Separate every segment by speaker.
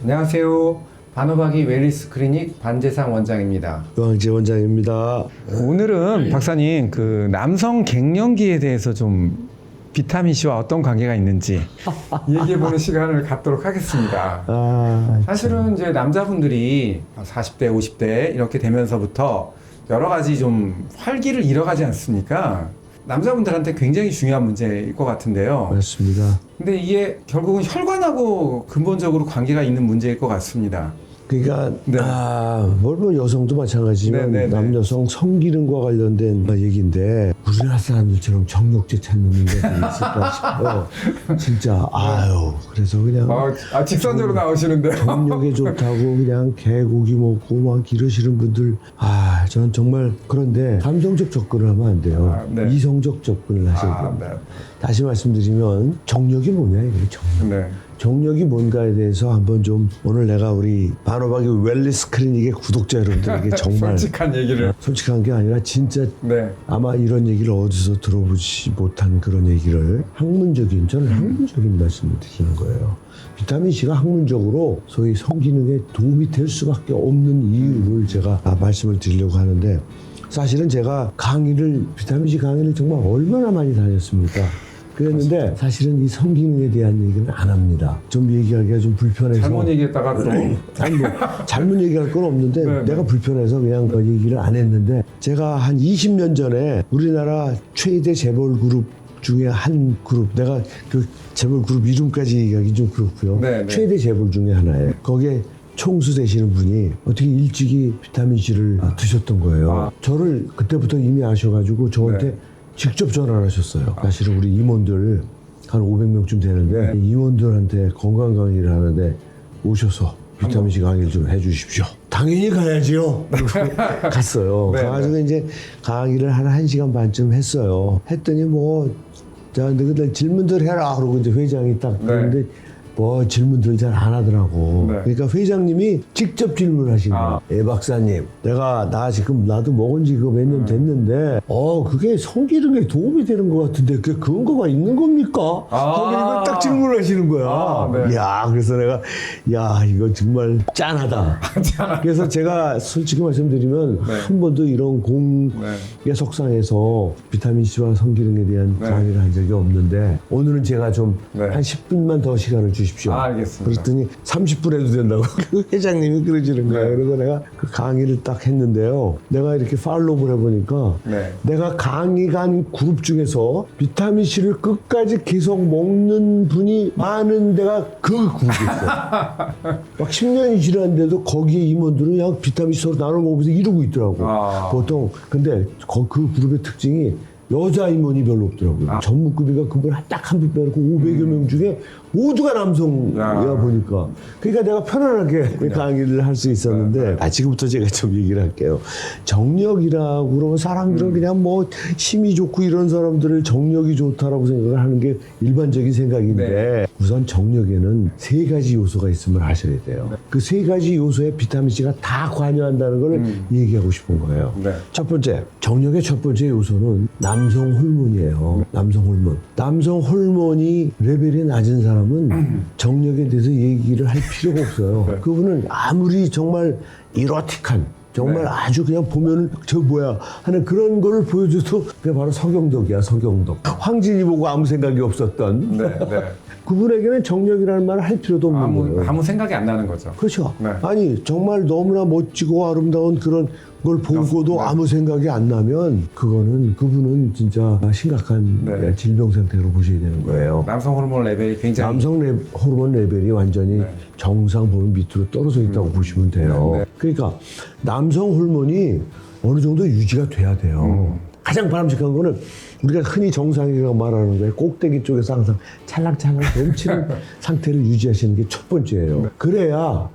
Speaker 1: 안녕하세요. 반호박이 웰리스 클리닉 반재상 원장입니다.
Speaker 2: 유황재 원장입니다.
Speaker 1: 오늘은 박사님 그 남성 갱년기에 대해서 좀 비타민 C와 어떤 관계가 있는지 얘기해보는 시간을 갖도록 하겠습니다. 사실은 이제 남자분들이 40대, 50대 이렇게 되면서부터 여러 가지 좀 활기를 잃어가지 않습니까? 남자분들한테 굉장히 중요한 문제일 것 같은데요.
Speaker 2: 맞습니다.
Speaker 1: 근데 이게 결국은 혈관하고 근본적으로 관계가 있는 문제일 것 같습니다.
Speaker 2: 그러니까
Speaker 1: 네.
Speaker 2: 뭐 여성도 마찬가지지만
Speaker 1: 네.
Speaker 2: 남여성 성기능과 관련된 얘기인데 우리나라 사람들처럼 정력제 찾는 데가 있을까 싶어요. 진짜 그래서 그냥
Speaker 1: 직선적으로 나오시는데요.
Speaker 2: 정력에 좋다고 그냥 개고기 먹고 막 이러시는 분들 저는 정말 그런데 감성적 접근을 하면 안 돼요.
Speaker 1: 네.
Speaker 2: 이성적 접근을 하셔야 됩니다.
Speaker 1: 네.
Speaker 2: 다시 말씀드리면 정력이 뭐냐 이게 정력.
Speaker 1: 네.
Speaker 2: 정력이 뭔가에 대해서 한번 좀 오늘 내가 우리 반호박이 웰리스 클리닉의 구독자 여러분들에게 정말
Speaker 1: 솔직한 얘기를
Speaker 2: 솔직한 게 아니라 진짜
Speaker 1: 네.
Speaker 2: 아마 이런 얘기를 어디서 들어보지 못한 그런 얘기를 저는 학문적인 말씀을 드리는 거예요. 비타민 C가 학문적으로 소위 성기능에 도움이 될 수밖에 없는 이유를 제가 말씀을 드리려고 하는데 사실은 제가 비타민 C 강의를 정말 얼마나 많이 다녔습니까? 그랬는데 사실은 이 성기능에 대한 얘기는 안 합니다. 좀 얘기하기가 좀 불편해서
Speaker 1: 잘못 얘기했다가 또
Speaker 2: 잘못 얘기할 건 없는데
Speaker 1: 네.
Speaker 2: 내가 불편해서 그냥 그 얘기를 안 했는데 제가 한 20년 전에 우리나라 최대 재벌 그룹 중에 한 그룹 내가 그 재벌 그룹 이름까지 얘기하기 좀 그렇고요.
Speaker 1: 네.
Speaker 2: 최대 재벌 중에 하나예요. 거기에 총수 되시는 분이 어떻게 일찍이 비타민 C를 드셨던 거예요. 저를 그때부터 이미 아셔가지고 저한테 직접 전화를 하셨어요. 사실은 우리 임원들 한 500명쯤 되는데 임원들한테 건강 강의를 하는데 오셔서 비타민 C 강의를 좀 해주십시오. 당연히 가야지요. 갔어요. 가가지고 이제 강의를 한 1시간 반쯤 했어요. 했더니 너희들 질문들 해라. 그러고 이제 회장이 딱 그러는데 질문들 잘 안 하더라고. 그러니까 회장님이 직접 질문하신 거야. 박사님, 나도 먹은 지 몇 년 됐는데, 그게 성기능에 도움이 되는 것 같은데, 그게 근거가 있는 겁니까? 이걸 딱 질문하시는 거야. 그래서 내가, 이거 정말 짠하다. 그래서 제가 솔직히 말씀드리면, 한 번도 이런 공의 석상에서 비타민 C와 성기능에 대한 강의를 한 적이 없는데, 오늘은 제가 좀 한 10분만 더 시간을 주십시오.
Speaker 1: 알겠습니다.
Speaker 2: 그랬더니 30분 해도 된다고 그 회장님이 그러시는 거예요. 그래서 내가 그 강의를 딱 했는데요. 내가 이렇게 팔로우를 해보니까 내가 강의 간 그룹 중에서 비타민 C를 끝까지 계속 먹는 분이 많은 데가 그 그룹이었어요. 막 10년이 지났는데도 거기에 임원들은 그냥 비타민 C 서로 나눠 먹으면서 이러고 있더라고. 보통 근데 그 그룹의 특징이 여자 임원이 별로 없더라고요. 전무급이가 그분 딱 한 분 빼놓고 500여 명 중에 모두가 남성이야 보니까. 그러니까 내가 편안하게 강의를 할 수 있었는데 지금부터 제가 좀 얘기를 할게요. 정력이라고 그러면 사람들은 그냥 힘이 좋고 이런 사람들을 정력이 좋다라고 생각을 하는 게 일반적인 생각인데 우선 정력에는 3가지 요소가 있음을 아셔야 돼요. 그 3가지 요소에 비타민 C가 다 관여한다는 걸 얘기하고 싶은 거예요. 첫 번째, 정력의 첫 번째 요소는 남성 호르몬이에요. 남성 호르몬. 남성 호르몬이 레벨이 낮은 사람은 정력에 대해서 얘기를 할 필요가 없어요. 그분은 아무리 정말 이로틱한 정말 아주 그냥 보면은 하는 그런 거를 보여줘도 그게 바로 서경덕이야. 서경덕. 황진이 보고 아무 생각이 없었던 그분에게는 정력이라는 말을 할 필요도 없는 거예요.
Speaker 1: 아무 생각이 안 나는 거죠.
Speaker 2: 그렇죠. 아니 정말 너무나 멋지고 아름다운 그런 걸 보고도 아무 생각이 안 나면 그분은 진짜 심각한 질병 상태로 보셔야 되는 거예요.
Speaker 1: 남성 호르몬 레벨이 굉장히
Speaker 2: 호르몬 레벨이 완전히 정상 범위 밑으로 떨어져 있다고 보시면 돼요. 그러니까 남성 호르몬이 어느 정도 유지가 돼야 돼요. 가장 바람직한 거는 우리가 흔히 정상이라고 말하는 거예요. 꼭대기 쪽에서 항상 찰랑찰랑 넘치는 상태를 유지하시는 게 첫 번째예요. 그래야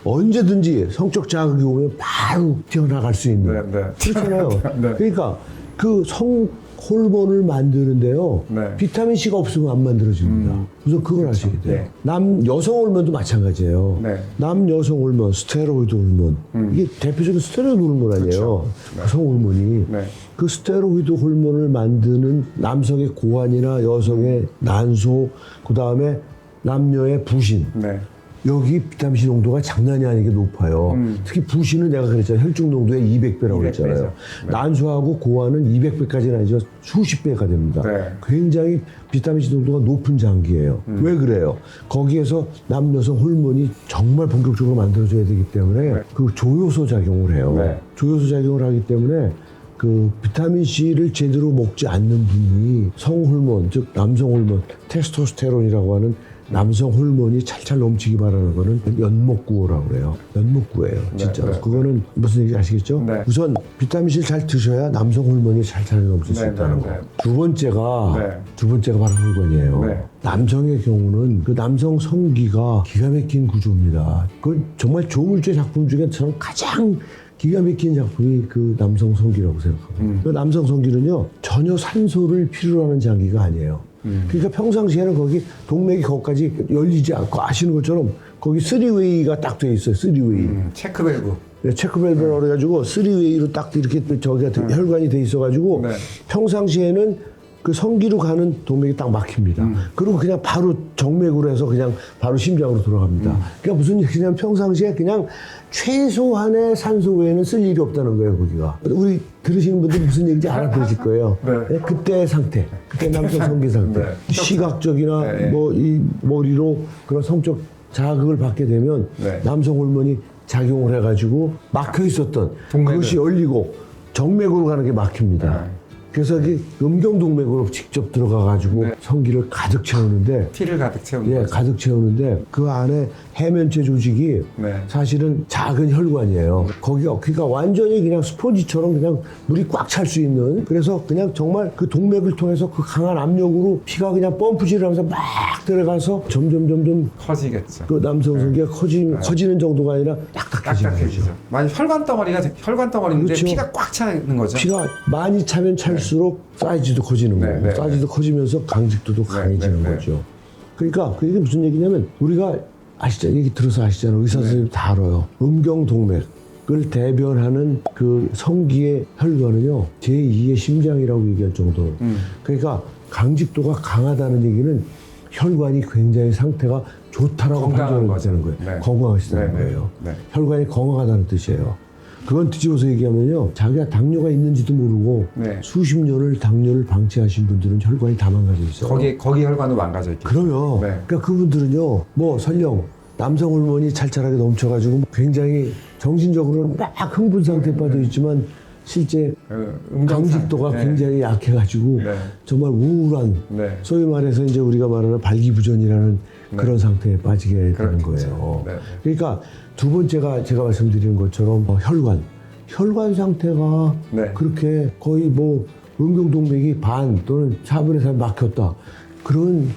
Speaker 2: 언제든지 성적 자극이 오면 바로 튀어나갈 수 있는. 그렇잖아요. 그러니까 그 호르몬을 만드는데요. 비타민 C가 없으면 안 만들어집니다. 그래서 그걸 아셔야 돼요. 여성 호르몬도 마찬가지예요. 남여성 호르몬, 스테로이드 호르몬. 이게 대표적인 스테로이드 호르몬 아니에요. 여성 호르몬이. 그 스테로이드 호르몬을 만드는 남성의 고환이나 여성의 난소, 그 다음에 남녀의 부신. 여기 비타민C 농도가 장난이 아니게 높아요. 특히 부시는 내가 그랬잖아요. 혈중 농도의 200배라고
Speaker 1: 200
Speaker 2: 그랬잖아요.
Speaker 1: 배죠. 네.
Speaker 2: 난소하고 고환은 200배까지는 아니죠. 수십 배가 됩니다.
Speaker 1: 네.
Speaker 2: 굉장히 비타민C 농도가 높은 장기예요. 왜 그래요? 거기에서 남여성 호르몬이 정말 본격적으로 만들어져야 되기 때문에
Speaker 1: 네.
Speaker 2: 그 조효소 작용을 해요.
Speaker 1: 네.
Speaker 2: 조효소 작용을 하기 때문에 그 비타민C를 제대로 먹지 않는 분이 성호르몬, 즉 남성 호르몬, 테스토스테론이라고 하는 남성 호르몬이 찰찰 넘치기 바라는 거는 연목구호라고 그래요. 연목구예요, 진짜.
Speaker 1: 네.
Speaker 2: 그거는 무슨 얘기 아시겠죠?
Speaker 1: 네.
Speaker 2: 우선 비타민C를 잘 드셔야 남성 호르몬이 찰찰 넘칠 수
Speaker 1: 네,
Speaker 2: 있다는
Speaker 1: 네,
Speaker 2: 거.
Speaker 1: 네.
Speaker 2: 두 번째가 바로 혈관이에요.
Speaker 1: 네.
Speaker 2: 남성의 경우는 그 남성 성기가 기가 막힌 구조입니다. 그 정말 조물주의 작품 중에 저는 가장 기가 막힌 작품이 그 남성 성기라고 생각합니다. 그 남성 성기는요, 전혀 산소를 필요로 하는 장기가 아니에요. 그러니까 평상시에는 거기 동맥이 거기까지 열리지 않고 아시는 것처럼 거기 쓰리웨이가 딱 돼 있어요. 쓰리웨이.
Speaker 1: 체크밸브.
Speaker 2: 네, 체크밸브라고 그래가지고 쓰리웨이로 딱 이렇게 저기가 혈관이 돼 있어가지고
Speaker 1: 네.
Speaker 2: 평상시에는 그 성기로 가는 동맥이 딱 막힙니다. 그리고 그냥 바로 정맥으로 해서 그냥 바로 심장으로 돌아갑니다. 그러니까 무슨 얘기냐면 평상시에 그냥 최소한의 산소 외에는 쓸 일이 없다는 거예요, 거기가. 우리 들으시는 분들 무슨 얘기인지 알아들으실 거예요.
Speaker 1: 네.
Speaker 2: 네, 그때의 상태, 그때 남성 성기 상태.
Speaker 1: 네.
Speaker 2: 시각적이나
Speaker 1: 네.
Speaker 2: 뭐 이 머리로 그런 성적 자극을 받게 되면
Speaker 1: 네.
Speaker 2: 남성 호르몬이 작용을 해가지고 막혀 있었던
Speaker 1: 동맥을.
Speaker 2: 그것이 열리고 정맥으로 가는 게 막힙니다.
Speaker 1: 네.
Speaker 2: 그래서 이게 음경동맥으로 직접 들어가가지고
Speaker 1: 네.
Speaker 2: 성기를 가득 채우는데,
Speaker 1: 피를 가득 채우는
Speaker 2: 예,
Speaker 1: 거죠.
Speaker 2: 가득 채우는데 그 안에 해면체 조직이
Speaker 1: 네.
Speaker 2: 사실은 작은 혈관이에요. 거기가 그러니까 완전히 그냥 스펀지처럼 그냥 물이 꽉 찰 수 있는, 그래서 그냥 정말 그 동맥을 통해서 그 강한 압력으로 피가 그냥 펌프질하면서 막 들어가서 점점
Speaker 1: 커지겠죠.
Speaker 2: 그 남성 성기가 커지는 정도가 아니라 딱딱해지는 거죠.
Speaker 1: 딱딱해지죠. 만약 혈관 덩어리인데
Speaker 2: 그렇죠.
Speaker 1: 피가 꽉 차는 거죠.
Speaker 2: 피가 많이 차면 찰수록 사이즈도 커지는 거예요.
Speaker 1: 네,
Speaker 2: 사이즈도 커지면서 강직도도 강해지는
Speaker 1: 네.
Speaker 2: 거죠. 그러니까 그게 무슨 얘기냐면 우리가 얘기 들어서 아시잖아요. 의사 선생님 다 알아요. 음경동맥을 대변하는 그 성기의 혈관은요, 제2의 심장이라고 얘기할 정도로. 그러니까 강직도가 강하다는 얘기는 혈관이 굉장히 상태가 좋다라고
Speaker 1: 건강한
Speaker 2: 판단을 되는 거예요.
Speaker 1: 네.
Speaker 2: 건강하시다는
Speaker 1: 네, 네,
Speaker 2: 거예요.
Speaker 1: 네.
Speaker 2: 혈관이 건강하다는 뜻이에요. 그건 뒤집어서 얘기하면요, 자기가 당뇨가 있는지도 모르고
Speaker 1: 네.
Speaker 2: 수십 년을 당뇨를 방치하신 분들은 혈관이 다 망가져 있어요.
Speaker 1: 거기 혈관도 망가져 있겠죠.
Speaker 2: 그러면
Speaker 1: 네.
Speaker 2: 그러니까 그분들은요, 뭐 설령 남성 호르몬이 찰찰하게 넘쳐가지고 굉장히 정신적으로 막 흥분 상태에 빠져 있지만 실제 강직도가
Speaker 1: 네.
Speaker 2: 굉장히 약해가지고
Speaker 1: 네.
Speaker 2: 정말 우울한,
Speaker 1: 네.
Speaker 2: 소위 말해서 이제 우리가 말하는 발기부전이라는 그런 상태에 빠지게 되는
Speaker 1: 그렇겠죠.
Speaker 2: 거예요.
Speaker 1: 네.
Speaker 2: 그러니까 두 번째가 제가 말씀드리는 것처럼 혈관 상태가
Speaker 1: 네.
Speaker 2: 그렇게 거의 뭐 음경동맥이 반 또는 4분의 3 막혔다. 그런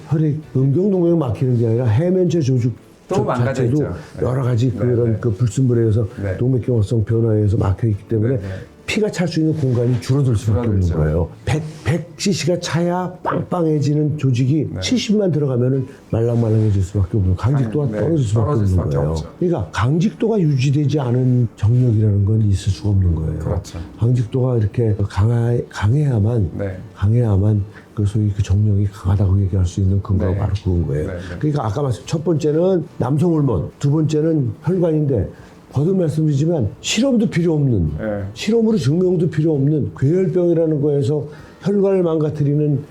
Speaker 2: 음경동맥이 막히는 게 아니라 해면체 조직
Speaker 1: 또 망가져
Speaker 2: 자체도
Speaker 1: 있죠. 네.
Speaker 2: 여러 가지
Speaker 1: 네,
Speaker 2: 그런
Speaker 1: 네.
Speaker 2: 그 불순물에 의해서
Speaker 1: 네.
Speaker 2: 동맥경화성 변화에 의해서 막혀 있기 때문에
Speaker 1: 네, 네.
Speaker 2: 피가 찰 수 있는 공간이 줄어들 수밖에 없는
Speaker 1: 줄어들죠.
Speaker 2: 거예요. 100cc가 차야 빵빵해지는 조직이 70만 들어가면은 말랑말랑해질 수밖에 없는, 강직도가
Speaker 1: 네,
Speaker 2: 떨어질 수밖에
Speaker 1: 떨어질
Speaker 2: 없는
Speaker 1: 수밖에
Speaker 2: 거예요.
Speaker 1: 없죠.
Speaker 2: 그러니까 강직도가 유지되지 않은 정력이라는 건 있을 수가 없는 거예요.
Speaker 1: 그렇죠.
Speaker 2: 강직도가 이렇게 강해야만
Speaker 1: 네.
Speaker 2: 그 소위 그 정력이 강하다고 얘기할 수 있는 근거가
Speaker 1: 네.
Speaker 2: 바로 그건 거예요.
Speaker 1: 네, 네.
Speaker 2: 그러니까 아까 말씀 첫 번째는 남성 호르몬, 두 번째는 혈관인데 거듭 말씀드리지만 실험도 필요 없는,
Speaker 1: 네.
Speaker 2: 실험으로 증명도 필요 없는 괴혈병이라는 거에서 혈관을 망가뜨리는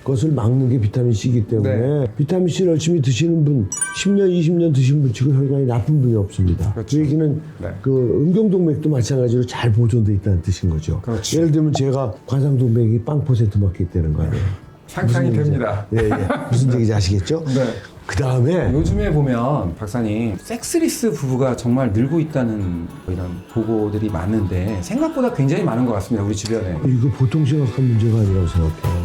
Speaker 2: 것을 막는 게 비타민C이기 때문에
Speaker 1: 네.
Speaker 2: 비타민C를 열심히 드시는 분, 10년, 20년 드신 분 치고 혈관이 나쁜 분이 없습니다.
Speaker 1: 그렇죠.
Speaker 2: 그 얘기는
Speaker 1: 네.
Speaker 2: 그 음경동맥도 마찬가지로 잘 보존돼 있다는 뜻인 거죠.
Speaker 1: 그렇죠.
Speaker 2: 예를 들면 제가 관상동맥이 0% 막혀 있다는 거 아니에요.
Speaker 1: 상상이
Speaker 2: 무슨 얘기인지-
Speaker 1: 됩니다.
Speaker 2: 예, 예. 무슨 얘기인지 아시겠죠?
Speaker 1: 네.
Speaker 2: 그 다음에
Speaker 1: 요즘에 보면 박사님 섹스리스 부부가 정말 늘고 있다는 이런 보고들이 많은데 생각보다 굉장히 많은 것 같습니다. 우리 주변에.
Speaker 2: 이거 보통 심각한 문제가 아니라고 생각해요.